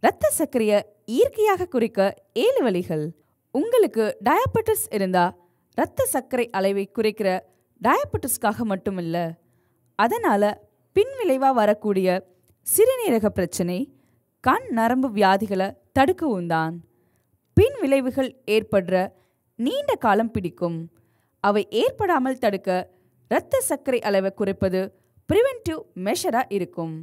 இரத்த சர்க்கரையை இயற்கையாக குறைக்க 7 வழிகள். உங்களுக்கு டயபெட்டிஸ் இருந்தா இரத்த சர்க்கரை அளவை குறைக்கிற டயபெட்டிஸ்க்காக மட்டுமில்ல, அதனால பின்விளைவா வரக்கூடிய சிறுநீரக பிரச்சனை, கண் நரம்பு வியாதிகளை தடுக்கவும் தான். பின் விளைவுகள் ஏற்படுற நீண்ட காலம் பிடிக்கும். அவை ஏற்படாமல் தடுக்க இரத்த சர்க்கரை அளவை குறைப்பது ப்ரிவென்டிவ் மெஷரா இருக்கும்.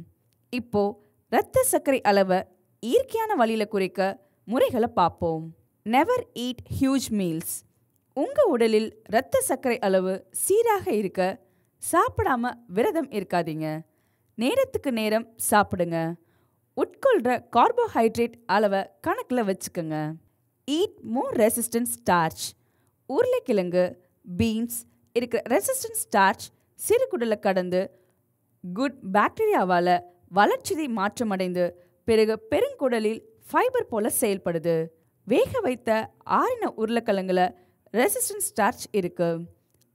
இப்போ இரத்த சர்க்கரை அளவை இயற்கையான வழியில குறைக்க முறைகளை பார்ப்போம். Never eat huge meals. உங்க உடலில் இரத்த சர்க்கரை அளவு சீராக இருக்க சாப்பிடாம விரதம் இருக்காதீங்க. நேரத்துக்கு நேரம் சாப்பிடுங்க. உட்கொள்கிற கார்போஹைட்ரேட் அளவை கணக்கில் வச்சுக்கோங்க. ஈட் மோர் ரெசிஸ்டன்ட் ஸ்டார்ச். உருளைக்கிழங்கு, பீன்ஸ் இருக்கிற ரெசிஸ்டன்ட் ஸ்டார்ச் சிறுகுடலை கடந்து குட் பாக்டீரியாவால் வளர்ச்சிதை மாற்றமடைந்து பிறகு பெருங்குடலில் ஃபைபர் போல செயல்படுது. வேக வைத்த ஆறின உருளைக்கிழங்குல ரெசிஸ்டன்ட் ஸ்டார்ச் இருக்கு,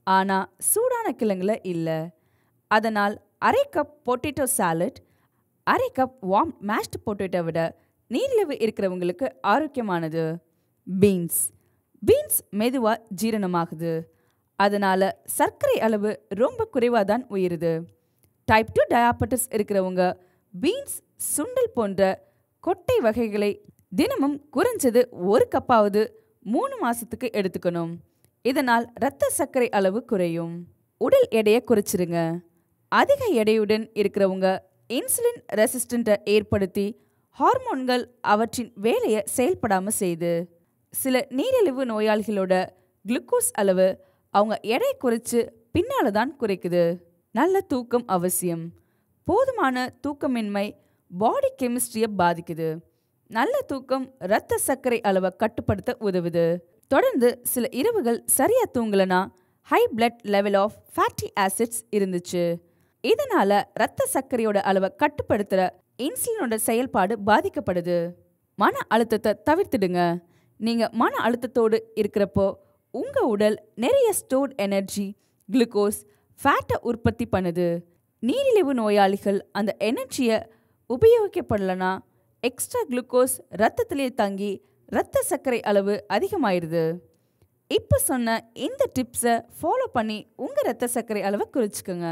ஆனால் சூடான கிழங்குல இல்லை. அதனால் அரை கப் பொட்டேட்டோ சாலட், அரை கப் வார்ம் மேஷ்டு பொட்டேட்டோ விட நீரிழிவு இருக்கிறவங்களுக்கு ஆரோக்கியமானது. பீன்ஸ் மெதுவாக ஜீரணமாகுது, அதனால் சர்க்கரை அளவு ரொம்ப குறைவாக தான் உயருது. டைப் 2 டயாபெட்டிஸ் இருக்கிறவங்க பீன்ஸ், சுண்டல் போன்ற கொட்டை வகைகளை தினமும் குறைஞ்சது 1 கப்பாவது 3 மாதத்துக்கு எடுத்துக்கணும். இதனால் இரத்த சர்க்கரை அளவு குறையும். உடல் எடையை குறைச்சிருங்க. அதிக எடையுடன் இருக்கிறவங்க இன்சுலின் ரெசிஸ்டண்ட்டை ஏற்படுத்தி ஹார்மோன்கள் அவற்றின் வேலையை செயல்படாமல் செய்து. சில நீரிழிவு நோயாளிகளோட குளுக்கோஸ் அளவு அவங்க எடை குறைச்சு பின்னால தான் குறைக்குது. நல்ல தூக்கம் அவசியம். போதுமான தூக்கமின்மை பாடி கெமிஸ்ட்ரியை பாதிக்குது. நல்ல தூக்கம் இரத்த சர்க்கரை அளவை கட்டுப்படுத்த உதவுது. தொடர்ந்து சில இரவுகள் சரியா தூங்கலனா high blood level of fatty acids இருந்துச்சு. இதனால இரத்த சர்க்கரையோட அளவை கட்டுப்படுத்துற இன்சுலினோட செயல்பாடு பாதிக்கப்படுது. மன அழுத்தத்தை தவிர்த்திடுங்க. நீங்க மன அழுத்தத்தோடு இருக்கிறப்போ உங்க உடல் நிறைய ஸ்டோர்ட் எனர்ஜி, குளுக்கோஸ், ஃபேட்டை உற்பத்தி பண்ணுது. நீரிழிவு நோயாளிகள் அந்த எனர்ஜியை உபயோகிக்கப்படலனா எக்ஸ்ட்ரா குளுக்கோஸ் ரத்தத்திலே தங்கி இரத்த சர்க்கரை அளவு அதிகமாயிருது. இப்போ சொன்ன இந்த டிப்ஸை ஃபாலோ பண்ணி உங்கள் இரத்த சர்க்கரை அளவை குறைச்சிக்கோங்க.